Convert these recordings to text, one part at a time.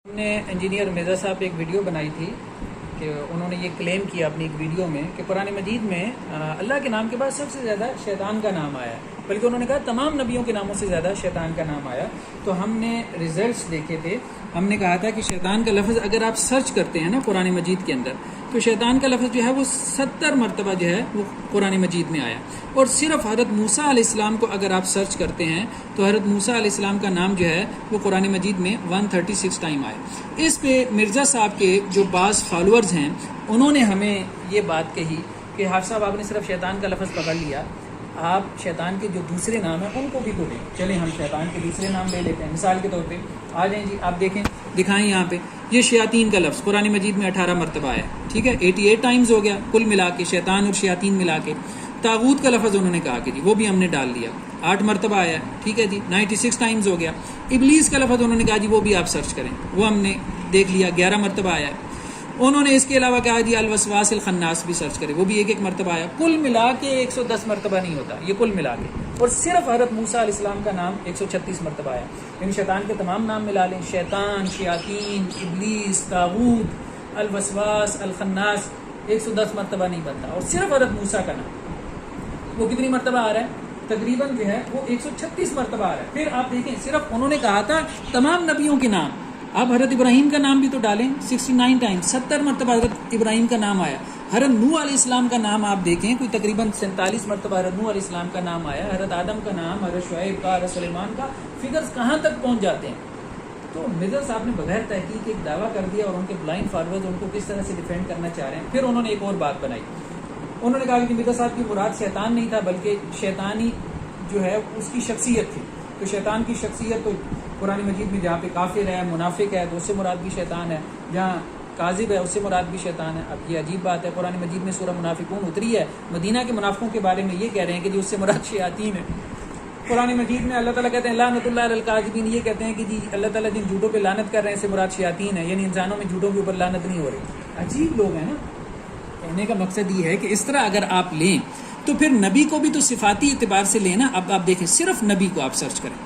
ہم نے انجینئر مرزا صاحب پہ ایک ویڈیو بنائی تھی کہ انہوں نے یہ کلیم کیا اپنی ایک ویڈیو میں کہ قرآن مجید میں اللہ کے نام کے بعد سب سے زیادہ شیطان کا نام آیا ہے، بلکہ انہوں نے کہا تمام نبیوں کے ناموں سے زیادہ شیطان کا نام آیا۔ تو ہم نے ریزلٹس دیکھے تھے، ہم نے کہا تھا کہ شیطان کا لفظ اگر آپ سرچ کرتے ہیں نا قرآن مجید کے اندر، تو شیطان کا لفظ جو ہے وہ 70 مرتبہ جو ہے وہ قرآن مجید میں آیا، اور صرف حضرت موسیٰ علیہ السلام کو اگر آپ سرچ کرتے ہیں تو حضرت موسیٰ علیہ السلام کا نام جو ہے وہ قرآن مجید میں 136 ٹائم آیا۔ اس پہ مرزا صاحب کے جو بعض فالورز ہیں انہوں نے ہمیں یہ بات کہی کہ حافظ صاحب آپ نے صرف شیطان کا لفظ پکڑ لیا، آپ شیطان کے جو دوسرے نام ہیں ان کو بھی بولیں۔ چلیں ہم شیطان کے دوسرے نام لے لیتے ہیں، مثال کے طور پہ آ جائیں جی، آپ دیکھیں، دکھائیں یہاں پہ یہ شیاطین کا لفظ قرآن مجید میں 18 مرتبہ آیا، ٹھیک ہے، 88 ٹائمز ہو گیا کل ملا کے، شیطان اور شیاطین ملا کے۔ طاغوت کا لفظ انہوں نے کہا کہ جی وہ بھی ہم نے ڈال لیا، 8 مرتبہ آیا ہے، ٹھیک ہے جی، 96 ٹائمز ہو گیا۔ ابلیس کا لفظ انہوں نے کہا جی وہ بھی آپ سرچ کریں، وہ ہم نے دیکھ لیا، 11 مرتبہ آیا ہے۔ انہوں نے اس کے علاوہ کہا جی الوسواس الخناس بھی سرچ کرے، وہ بھی ایک مرتبہ آیا، کل ملا کے 110 مرتبہ نہیں ہوتا یہ کل ملا کے، اور صرف حضرت موسیٰ علیہ السلام کا نام 136 مرتبہ آیا۔ ان شیطان کے تمام نام ملا لیں، شیطان، شیاطین، ابلیس، طاغوت، الوسواس الخناس، 110 مرتبہ نہیں بنتا، اور صرف حضرت موسیٰ کا نام وہ کتنی مرتبہ آ رہا ہے؟ تقریباً جو ہے وہ 136 مرتبہ آ رہا ہے۔ پھر آپ دیکھیں صرف انہوں نے کہا تھا تمام نبیوں کے نام، آپ حضرت ابراہیم کا نام بھی تو ڈالیں، 69 ٹائم، 70 مرتبہ حضرت ابراہیم کا نام آیا۔ حضرت نوح علیہ السلام کا نام آپ دیکھیں، کوئی تقریباً 47 مرتبہ حضرت نوح علیہ السلام کا نام آیا۔ حضرت آدم کا نام، حضرت شعیب کا، حضرت سلیمان کا، فگرز کہاں تک پہنچ جاتے ہیں۔ تو مرزا صاحب نے بغیر تحقیق ایک دعویٰ کر دیا، اور ان کے بلائنڈ فالوورز ان کو کس طرح سے ڈیفینڈ کرنا چاہ رہے ہیں۔ پھر انہوں نے ایک اور بات بنائی، انہوں نے کہا کہ مرزا صاحب کی مراد شیطان نہیں تھا، بلکہ شیطانی جو ہے اس کی شخصیت تھی۔ تو شیطان کی شخصیت تو قرآن مجید میں جہاں پہ کافر ہے، منافق ہے، تو اس سے مراد بھی شیطان ہے، جہاں کاذب ہے اس سے مراد بھی شیطان ہے۔ اب یہ عجیب بات ہے، قرآن مجید میں سورہ منافقون اتری ہے، مدینہ کے منافقوں کے بارے میں یہ کہہ رہے ہیں کہ جی اس سے مراد شیاطین ہے۔ قرآن مجید میں اللہ تعالیٰ کہتے ہیں لعنت اللہ علی الکاذبین، یہ کہتے ہیں کہ جی اللہ تعالیٰ جن جھوٹوں پہ لعنت کر رہے ہیں اس سے مراد شیاطین ہے، یعنی انسانوں میں جھوٹوں کے اوپر لعنت نہیں ہو رہی۔ عجیب لوگ ہیں نا۔ کہنے کا مقصد یہ ہے کہ اس طرح اگر آپ لیں تو پھر نبی کو بھی تو صفاتی اعتبار سے لیں نا۔ اب آپ دیکھیں صرف نبی کو آپ سرچ کریں،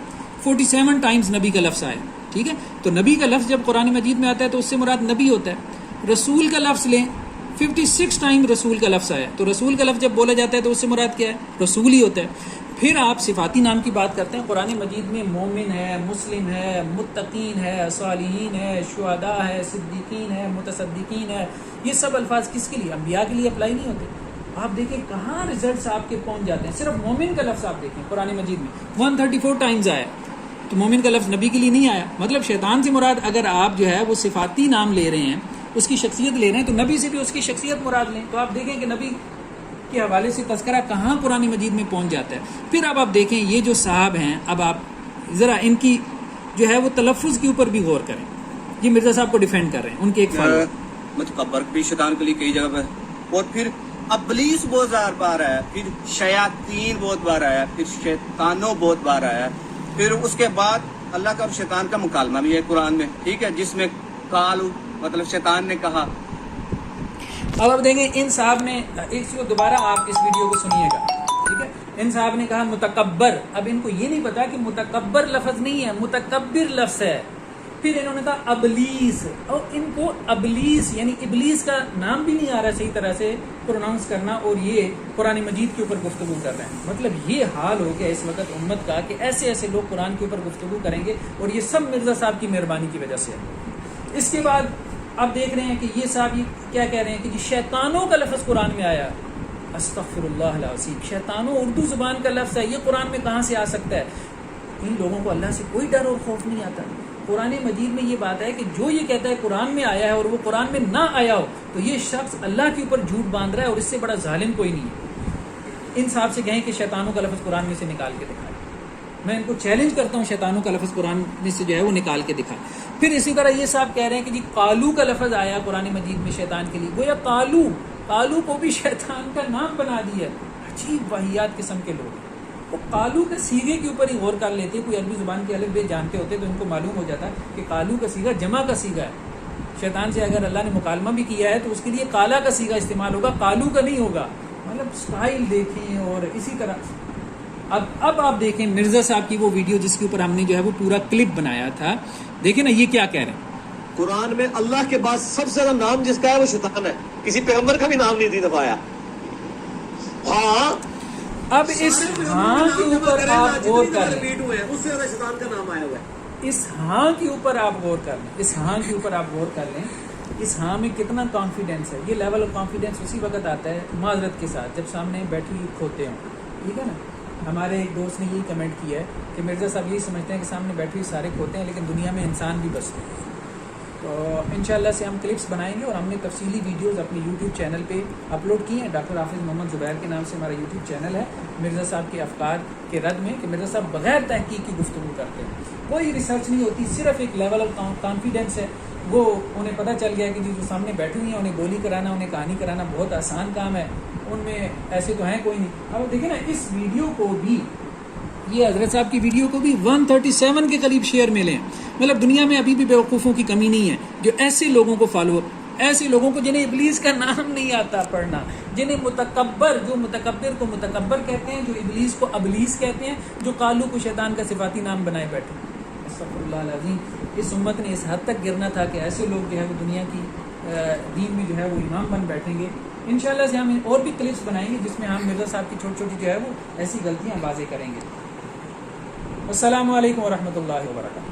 47 ٹائمز نبی کا لفظ آیا، ٹھیک ہے، تو نبی کا لفظ جب قرآن مجید میں آتا ہے تو اس سے مراد نبی ہوتا ہے۔ رسول کا لفظ لیں، 56 ٹائم رسول کا لفظ آیا، تو رسول کا لفظ جب بولا جاتا ہے تو اس سے مراد کیا ہے؟ رسول ہی ہوتا ہے۔ پھر آپ صفاتی نام کی بات کرتے ہیں، قرآن مجید میں مومن ہے، مسلم ہے، متقین ہے، صالحین ہے، شہداء ہے، صدیقین ہے، متصدقین ہے، یہ سب الفاظ کس کے لیے؟ انبیاء کے لیے اپلائی نہیں ہوتے۔ آپ دیکھیں کہاں ریزلٹس آپ کے پہنچ جاتے ہیں۔ صرف مومن کا لفظ آپ دیکھیں قرآن مجید میں 134 ٹائمز آیا، تو مومن کا لفظ نبی کے لیے نہیں آیا۔ مطلب شیطان سے مراد اگر آپ جو ہے وہ صفاتی نام لے رہے ہیں، اس کی شخصیت لے رہے ہیں، تو نبی سے بھی اس کی شخصیت مراد لیں۔ تو آپ دیکھیں کہ نبی کے حوالے سے تذکرہ کہاں قرآن مجید میں پہنچ جاتا ہے۔ پھر اب آپ دیکھیں یہ جو صاحب ہیں، اب آپ ذرا ان کی جو ہے وہ تلفظ کے اوپر بھی غور کریں۔ یہ مرزا صاحب کو ڈیفینڈ کر رہے ہیں، ان کے ایک فالوور متکبر بھی شیطان کے لیے کئی جگہ پر، اور پھر ابلیس بہت بار آیا، پھر شیاطین بہت بار آیا، پھر شیطانوں بہت بار آیا، پھر اس کے بعد اللہ کا اور شیطان کا مکالمہ بھی ہے قرآن میں، ٹھیک ہے، جس میں قالو مطلب شیطان نے کہا۔ اب آپ دیکھیں ان صاحب نے ایک چیز دوبارہ آپ اس ویڈیو کو سنیے گا، ٹھیک ہے، ان صاحب نے کہا متکبر۔ اب ان کو یہ نہیں پتا کہ متکبر لفظ نہیں ہے، متکبر لفظ ہے۔ پھر انہوں نے کہا ابلیس، اور ان کو ابلیس یعنی ابلیس کا نام بھی نہیں آ رہا صحیح طرح سے پروناؤنس کرنا، اور یہ قرآن مجید کے اوپر گفتگو کر رہے ہیں۔ مطلب یہ حال ہو گیا اس وقت امت کا کہ ایسے ایسے لوگ قرآن کے اوپر گفتگو کریں گے، اور یہ سب مرزا صاحب کی مہربانی کی وجہ سے ہے۔ اس کے بعد آپ دیکھ رہے ہیں کہ یہ صاحب یہ کیا کہہ رہے ہیں کہ جی شیطانوں کا لفظ قرآن میں آیا، استغفر اللہ العظیم، شیطانوں اردو زبان کا لفظ ہے، یہ قرآن میں کہاں سے آ سکتا ہے؟ ان لوگوں کو اللہ سے کوئی ڈر اور خوف نہیں آتا۔ قرآن مجید میں یہ بات ہے کہ جو یہ کہتا ہے قرآن میں آیا ہے اور وہ قرآن میں نہ آیا ہو، تو یہ شخص اللہ کے اوپر جھوٹ باندھ رہا ہے، اور اس سے بڑا ظالم کوئی نہیں ہے۔ ان صاحب سے کہیں کہ شیطانوں کا لفظ قرآن میں سے نکال کے دکھائیں، میں ان کو چیلنج کرتا ہوں، شیطانوں کا لفظ قرآن میں سے جو ہے وہ نکال کے دکھائیں۔ پھر اسی طرح یہ صاحب کہہ رہے ہیں کہ جی قالو کا لفظ آیا قرآن مجید میں شیطان کے لیے، گویا قالو کو بھی شیطان کا نام بنا دیا۔ عجیب واہیات قسم کے لوگ، وہ قالو کے سیغے کے اوپر ہی غور کر لیتے، کوئی عربی زبان کے الف بے جانتے ہوتے تو ان کو معلوم ہو جاتا کہ قالو کا سیغہ جمع کا سیغہ ہے۔ شیطان سے اگر اللہ نے مکالمہ بھی کیا ہے تو اس کے لیے قالا کا سیغہ استعمال ہوگا، قالو کا نہیں ہوگا۔ مطلب سٹائل دیکھیں، اور اسی طرح اب آپ دیکھیں مرزا صاحب کی وہ ویڈیو جس کے اوپر ہم نے جو ہے وہ پورا کلپ بنایا تھا، دیکھیں نا یہ کیا کہہ رہے ہیں۔ قرآن میں اللہ کے بعد سب سے زیادہ نام جس کا ہے وہ شیطان ہے. کسی پیغمبر کا بھی نام نہیں دفایا. ہاں اب اس ہاں کے اوپر آپ غور کر لیں. ریپیٹ ہوئے ہیں اس سے زیادہ شیطان کا نام آیا ہوا ہے. اس ہاں کے اوپر آپ غور کر لیں. اس ہاں کے اوپر آپ غور کر لیں. اس ہاں میں کتنا کانفیڈینس ہے. یہ لیول آف کانفیڈینس اسی وقت آتا ہے معذرت کے ساتھ جب سامنے بیٹھی ہوئی کھوتے ہوں. ٹھیک ہے نا. ہمارے ایک دوست نے یہی کمنٹ کیا ہے کہ مرزا صاحب یہی سمجھتے ہیں کہ سامنے بیٹھے ہوئے سارے کھوتے ہیں لیکن دنیا میں انسان بھی بستے ہیں. تو انشاءاللہ سے ہم کلپس بنائیں گے اور ہم نے تفصیلی ویڈیوز اپنے یوٹیوب چینل پہ اپلوڈ کی ہیں. ڈاکٹر حافظ محمد زبیر کے نام سے ہمارا یوٹیوب چینل ہے. مرزا صاحب کے افکار کے رد میں کہ مرزا صاحب بغیر تحقیق کی گفتگو کرتے ہیں. کوئی ریسرچ نہیں ہوتی, صرف ایک لیول آف کانفیڈینس ہے. وہ انہیں پتہ چل گیا کہ جو سامنے بیٹھے ہوئی ہیں انہیں گولی کرانا, انہیں کہانی کرانا بہت آسان کام ہے. ان میں ایسے تو ہیں کوئی نہیں. اب دیکھیں نا اس ویڈیو کو بھی, یہ حضرت صاحب کی ویڈیو کو بھی 137 کے قریب شیئر ملے ہیں. مطلب دنیا میں ابھی بھی بیوقوفوں کی کمی نہیں ہے جو ایسے لوگوں کو فالو, ایسے لوگوں کو جنہیں ابلیس کا نام نہیں آتا پڑھنا, جنہیں متکبر, جو متکبر کو متکبر کہتے ہیں, جو ابلیس کو ابلیس کہتے ہیں, جو قالو کو شیطان کا صفاتی نام بنائے بیٹھے. استغفر اللہ العظیم. اس امت نے اس حد تک گرنا تھا کہ ایسے لوگ جو ہے وہ دنیا کی دین میں جو ہے وہ امام بن بیٹھیں گے. انشاءاللہ سے ہم اور بھی کلپس بنائیں گے جس میں ہم مرزا صاحب کی چھوٹی چھوٹی جو ہے وہ ایسی غلطیاں واضح کریں گے. السلام علیکم ورحمۃ اللہ وبرکاتہ.